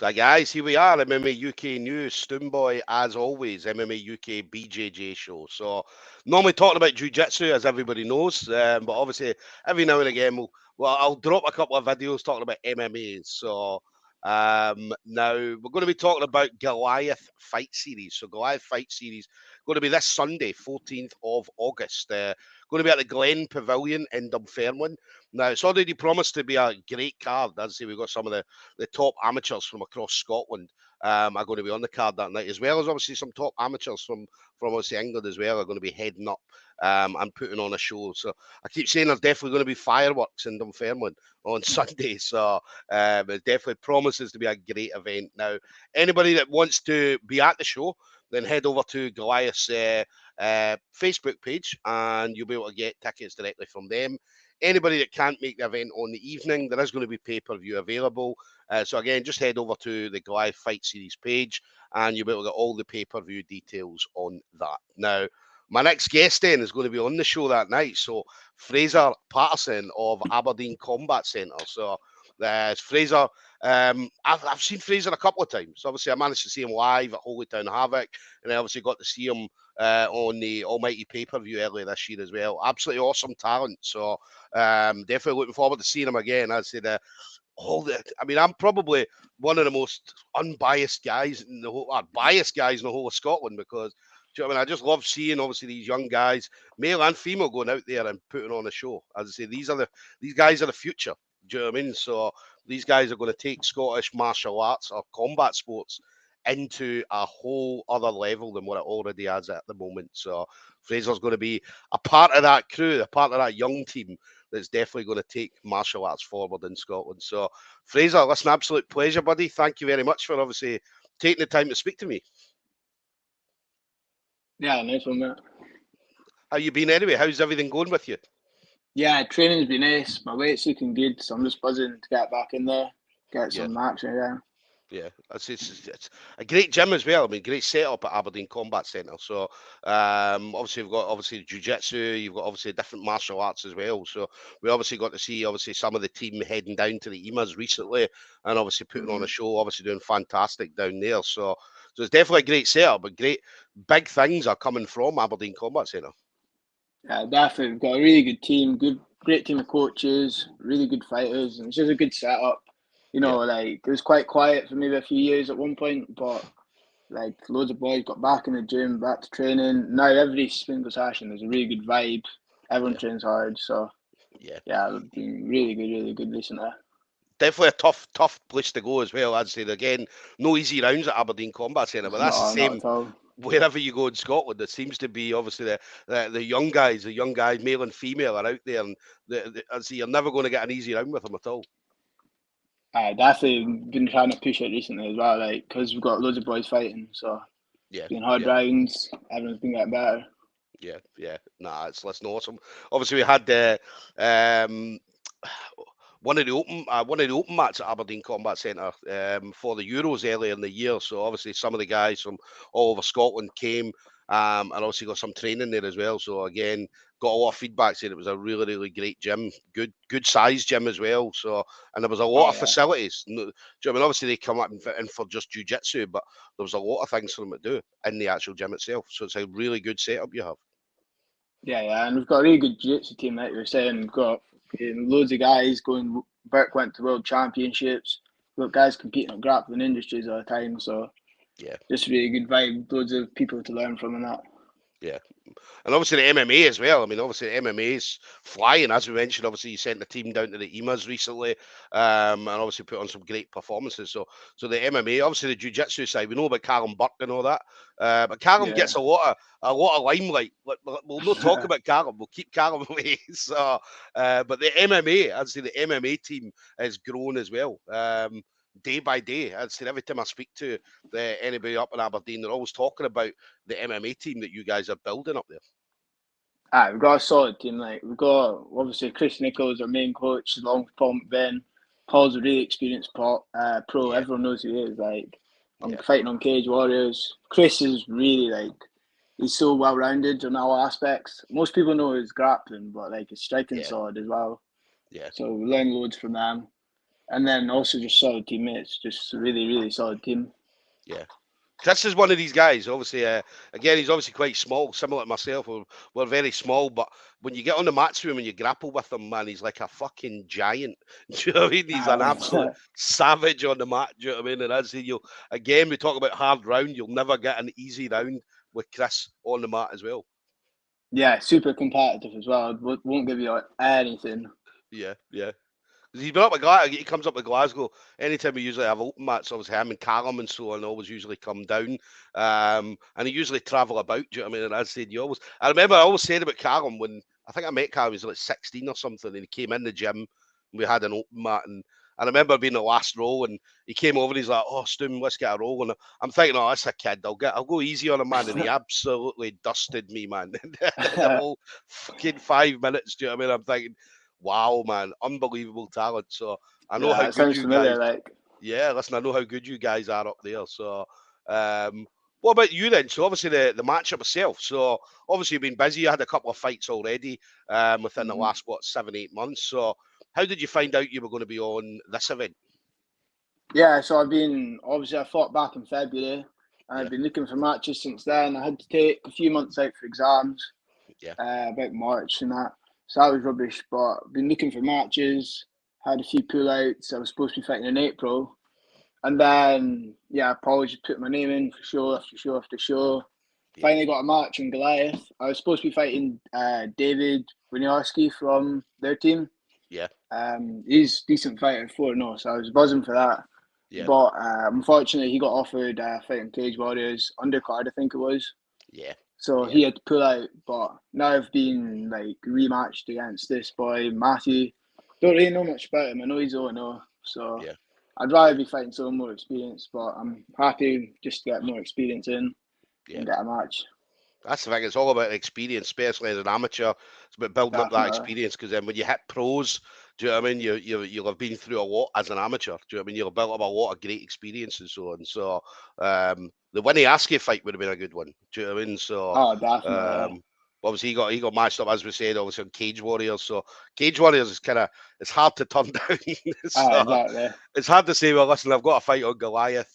So guys, here we are, MMA UK News, Stoomboy, as always, MMA UK BJJ show. So normally talking about Jiu-Jitsu, as everybody knows, but obviously every now and again, I'll drop a couple of videos talking about MMA. So now we're going to be talking about Goliath Fight Series. So Goliath Fight Series going to be this Sunday, 14th of August. Going to be at the Glen Pavilion in Dunfermline. Now, it's already promised to be a great card. As I say, we've got some of the top amateurs from across Scotland are going to be on the card that night, as well as obviously some top amateurs from obviously England as well are going to be heading up and putting on a show. So I keep saying there's definitely going to be fireworks in Dunfermline on Sunday. So it definitely promises to be a great event. Now, anybody that wants to be at the show, then head over to Goliath's Facebook page and you'll be able to get tickets directly from them. Anybody that can't make the event on the evening, there is going to be pay-per-view available. So again, just head over to the Goliath Fight Series page and you'll be able to get all the pay-per-view details on that. Now, my next guest then is going to be on the show that night. So Fraser Paterson of Aberdeen Combat Centre. So Fraser, I've seen Fraser a couple of times. Obviously, I managed to see him live at Holy Town Havoc, and I obviously got to see him on the Almighty pay-per-view earlier this year as well. Absolutely awesome talent. So definitely looking forward to seeing him again. I'd say I'm probably one of the most unbiased guys in the whole, biased guys in the whole of Scotland because. Do you know what I mean? I just love seeing obviously these young guys, male and female, going out there and putting on a show. As I say, these guys are the future. Do you know what I mean? So these guys are going to take Scottish martial arts or combat sports into a whole other level than what it already has at the moment. So Fraser's going to be a part of that crew, a part of that young team that's definitely going to take martial arts forward in Scotland. So Fraser, listen, absolute pleasure, buddy. Thank you very much for obviously taking the time to speak to me. Yeah, nice one, mate. How you been anyway? How's everything going with you? Yeah, training's been nice. My weight's looking good, so I'm just buzzing to get back in there, get some action again. Yeah, it's a great gym as well. I mean, great setup at Aberdeen Combat Centre. So, obviously, we've got jiu-jitsu. You've got obviously different martial arts as well. So, we obviously got to see obviously some of the team heading down to the EMAs recently, and obviously putting on a show. Obviously, doing fantastic down there. So it's definitely a great setup. But great big things are coming from Aberdeen Combat Centre. Yeah, definitely. We've got a really good team, great team of coaches, really good fighters, and it's just a good setup. You know, like it was quite quiet for maybe a few years at one point, but like loads of boys got back in the gym, back to training. Now every single session there's a really good vibe. Everyone trains hard, so yeah, it's been really good recently. Definitely a tough place to go as well. I'd say again, no easy rounds at Aberdeen Combat Centre, but that's the same wherever you go in Scotland. It seems to be obviously the young guys, male and female, are out there, and I'd say you're never going to get an easy round with them at all. I definitely been trying to push it recently as well, like because we've got loads of boys fighting, so it's been hard rounds. Everyone's been getting better. Nah, it's less awesome. Obviously, we had the one of the open mats at Aberdeen Combat Centre for the Euros earlier in the year. So obviously, some of the guys from all over Scotland came. And obviously got some training there as well. So again, got a lot of feedback saying it was a really great gym, good size gym as well. So, and there was a lot of facilities. Do you know what I mean? Obviously they come up in for just jiu-jitsu, but there was a lot of things for them to do in the actual gym itself. So it's a really good setup you have. Yeah, and we've got a really good jiu-jitsu team, like you were saying. We've got loads of guys going. Burke went to World Championships. We've got guys competing at grappling industries all the time. So just really good vibe. Loads of people to learn from and that. Yeah. And obviously the MMA as well. I mean, obviously the MMA is flying, as we mentioned. Obviously, you sent the team down to the EMAs recently, and obviously put on some great performances. So the MMA, obviously the jiu-jitsu side, we know about Callum Burke and all that, but Callum gets a lot of limelight. We'll not talk about Callum. We'll keep Callum away. So, but the MMA, I'd say the MMA team has grown as well. Day by day, I'd say every time I speak to anybody up in Aberdeen, they're always talking about the MMA team that you guys are building up there. We've got a solid team. Like we've got obviously Chris Nichols, our main coach, along with Paul McVeigh. Paul's a really experienced pro. Everyone knows who he is. Like I'm fighting on Cage Warriors. Chris is really he's so well rounded on all aspects. Most people know his grappling, but his striking solid as well. Yeah. So we learn loads from them. And then also just solid teammates, just a really, really solid team. Yeah. Chris is one of these guys. Obviously, again, he's obviously quite small, similar to myself. We're very small, but when you get on the mats with him and you grapple with him, man, he's like a fucking giant. Do you know what I mean? He's an absolute savage on the mat. Do you know what I mean? And as you again, we talk about hard round. You'll never get an easy round with Chris on the mat as well. Yeah, super competitive as well. Won't give you anything. Yeah, yeah. He's been up with Glasgow. He comes up with Glasgow anytime we usually have open mats. Obviously, him and Callum and so on always usually come down, and he usually travel about. Do you know what I mean? And I said, you always. I remember I always said about Callum when I think I met Callum. He was like 16 or something, and he came in the gym. And we had an open mat, and I remember being the last row, and he came over and he's like, "Oh, Stoom, let's get a roll." And I'm thinking, "Oh, that's a kid. I'll go easy on him, man." And he absolutely dusted me, man. The whole fucking 5 minutes. Do you know what I mean? I'm thinking, wow, man, unbelievable talent. So I know how good you familiar, guys. Yeah, listen, I know how good you guys are up there. So, what about you then? So obviously the matchup itself. So obviously you've been busy. You had a couple of fights already within the last 7-8 months. So how did you find out you were going to be on this event? Yeah, so I fought back in February. I've been looking for matches since then. I had to take a few months out for exams. Yeah. About March and that. So that was rubbish. But I've been looking for matches. Had a few pullouts. I was supposed to be fighting in April. And then, Paul just put my name in for show after show after show. Yeah. Finally got a match in Goliath. I was supposed to be fighting David Winiarski from their team. Yeah. He's a decent fighter, 4-0, so I was buzzing for that. Yeah. But unfortunately, he got offered fighting Cage Warriors undercard, I think it was. Yeah. So he had to pull out. But now I've been rematched against this boy, Matthew. Don't really know much about him. I know he's 0-0. So yeah. I'd rather be fighting someone more experienced, but I'm happy just to get more experience in and get a match. That's the thing. It's all about experience, especially as an amateur. It's about building up that experience, because then when you hit pros, do you know what I mean? You'll have been through a lot as an amateur. Do you know what I mean? You'll have built up a lot of great experience and so on. So the Winiarski fight would have been a good one. Do you know what I mean? So definitely. Obviously he got matched up, as we said, obviously on Cage Warriors. So Cage Warriors is it's hard to turn down. Exactly. It's hard to say, well, listen, I've got a fight on Goliath.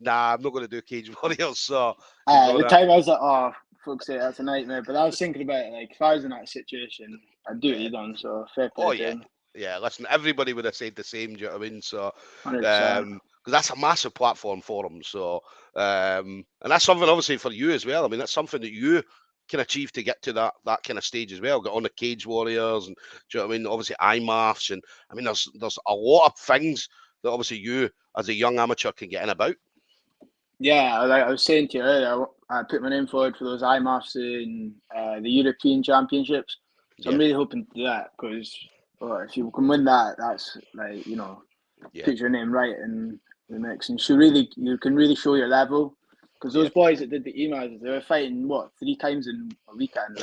Nah, I'm not going to do Cage Warriors. So the time I was like, oh, fuck's sake, that's a nightmare. But I was thinking about it, if I was in that situation, I'd do what you done. So fair play to him. Yeah, listen, everybody would have said the same. Do you know what I mean? So, because that's a massive platform for them. So, and that's something obviously for you as well. I mean, that's something that you can achieve to get to that kind of stage as well. Get on the Cage Warriors, and do you know what I mean? Obviously, IMAFs, and I mean, there's a lot of things that obviously you as a young amateur can get in about. Yeah, like I was saying to you earlier, I put my name forward for those IMAFs in the European Championships. So I'm really hoping to do that, because if you can win that, that's puts your name right in the mix, and you can really show your level. Because those boys that did the emails, they were fighting 3 times in a weekend.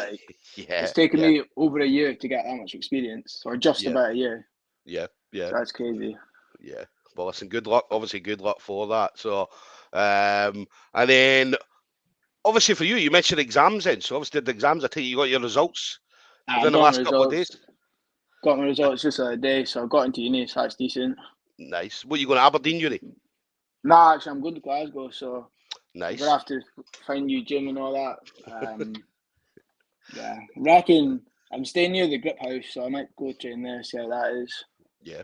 It's taken me over a year to get that much experience, or just about a year. Yeah. So that's crazy. Yeah. Well, listen, good luck. Obviously, good luck for that. So, and then obviously for you mentioned exams then. So obviously the exams, I think you got your results within the last couple of days. Got my results just the other day, so I've got into uni, so that's decent. Nice. What, you going to Aberdeen uni? Nah, actually, I'm going to Glasgow, so nice. We'll have to find new gym and all that. I reckon I'm staying near the grip house, so I might go train there, see how that is. Yeah.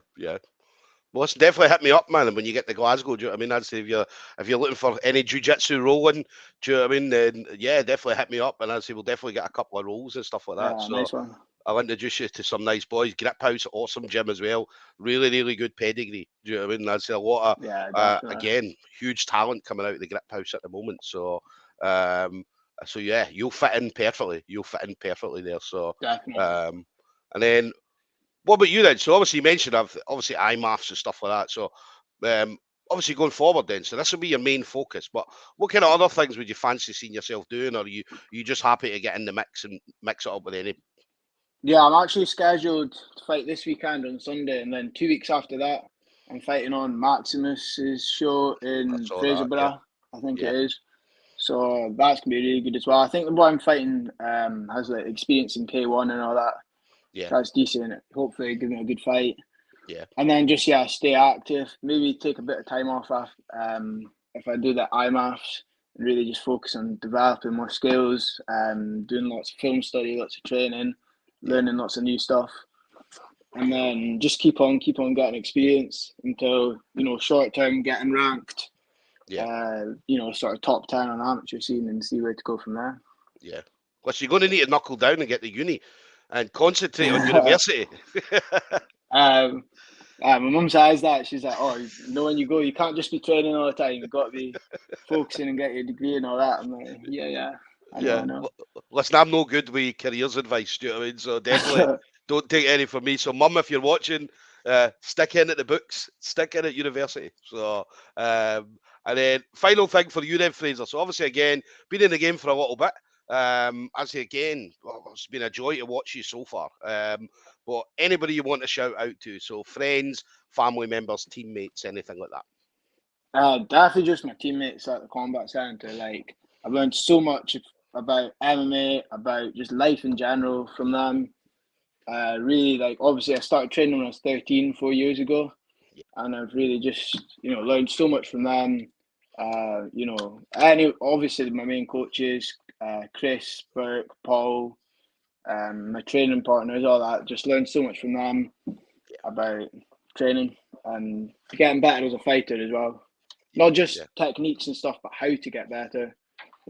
Well, it's definitely hit me up, man. And when you get to Glasgow, do you know what I mean? I'd say if you're looking for any jiu-jitsu rolling, do you know what I mean? Then definitely hit me up, and I'd say we'll definitely get a couple of rolls and stuff like that. So nice one. I'll introduce you to some nice boys. Grip House, awesome gym as well. Really, really good pedigree. Do you know what I mean? I'd say a lot of again, huge talent coming out of the Grip House at the moment. So you'll fit in perfectly. You'll fit in perfectly there. So definitely. And then what about you then? So obviously you mentioned obviously IMAFs and stuff like that. So obviously going forward then, so this will be your main focus. But what kind of other things would you fancy seeing yourself doing, or are you just happy to get in the mix and mix it up with any? Yeah, I'm actually scheduled to fight this weekend on Sunday, and then 2 weeks after that, I'm fighting on Maximus's show in Fraser Paterson, I think it is. So that's gonna be really good as well. I think the boy I'm fighting has experience in K1 and all that. Yeah, so that's decent. Hopefully, give me a good fight. Yeah. And then just stay active. Maybe take a bit of time off if I do the IMAFs, and really just focus on developing more skills, doing lots of film study, lots of training, learning lots of new stuff. And then just keep on getting experience until, short term getting ranked, sort of top 10 on amateur scene, and see where to go from there. Yeah. Well, you're going to need to knuckle down and get to uni and concentrate on university. My mum says that. She's like, oh, when you go, you can't just be training all the time. You've got to be focusing and get your degree and all that. I'm like, I know. Listen, I'm no good with careers advice, do you know what I mean? So definitely don't take any from me. So, Mum, if you're watching, stick in at the books, stick in at university. So, and then final thing for you then, Fraser. So obviously, again, been in the game for a little bit. I say again, it's been a joy to watch you so far. But anybody you want to shout out to, so friends, family members, teammates, anything like that. Definitely just my teammates at the combat centre. Like, I've learned so much about MMA, about just life in general from them. Really, like, obviously I started training when I was 13, 4 years ago, and I've really just, learned so much from them. Obviously my main coaches, Chris, Burke, Paul, my training partners, all that, just learned so much from them about training and getting better as a fighter as well. Not just techniques and stuff, but how to get better.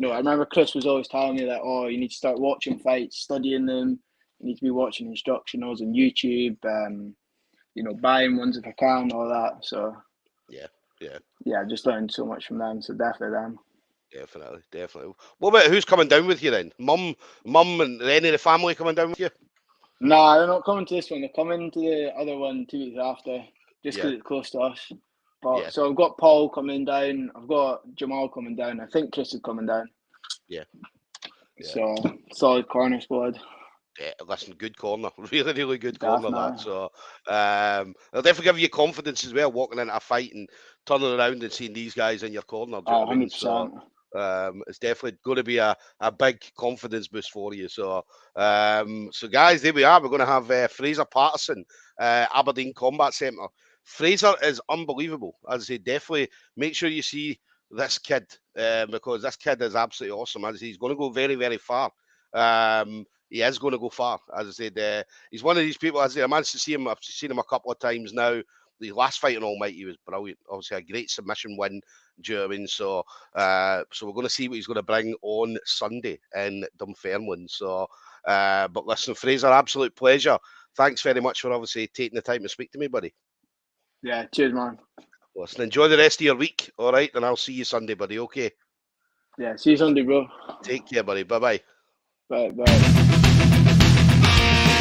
I remember Chris was always telling me that, oh, you need to start watching fights, studying them. You need to be watching instructionals on YouTube, buying ones if I can, all that. So I just learned so much from them. So definitely them. Definitely. What about who's coming down with you then? Mum, and any of the family coming down with you? Nah, they're not coming to this one. They're coming to the other one 2 weeks after, just because it's close to us. But so I've got Paul coming down. I've got Jamal coming down. I think Chris is coming down. So solid corner squad. Yeah, listen, good corner, really good corner. That so it'll definitely give you confidence as well, walking into a fight and turning around and seeing these guys in your corner. Do you know what I mean? So it's definitely going to be a big confidence boost for you. So so guys, there we are. We're going to have Fraser Paterson, Aberdeen Combat Centre. Fraser is unbelievable. As I say, definitely make sure you see this kid because this kid is absolutely awesome. As I say, he's going to go very, very far. He is going to go far. As I said, he's one of these people. As I managed to see him, I've seen him a couple of times now. The last fight in Almighty was brilliant. Obviously, a great submission win. Do you know what I mean? So, so we're going to see what he's going to bring on Sunday in Dunfermline. So, but listen, Fraser, absolute pleasure. Thanks very much for obviously taking the time to speak to me, buddy. Yeah, cheers, man. Listen, enjoy the rest of your week, all right? And I'll see you Sunday, buddy, okay? Yeah, see you Sunday, bro. Take care, buddy. Bye-bye. Bye.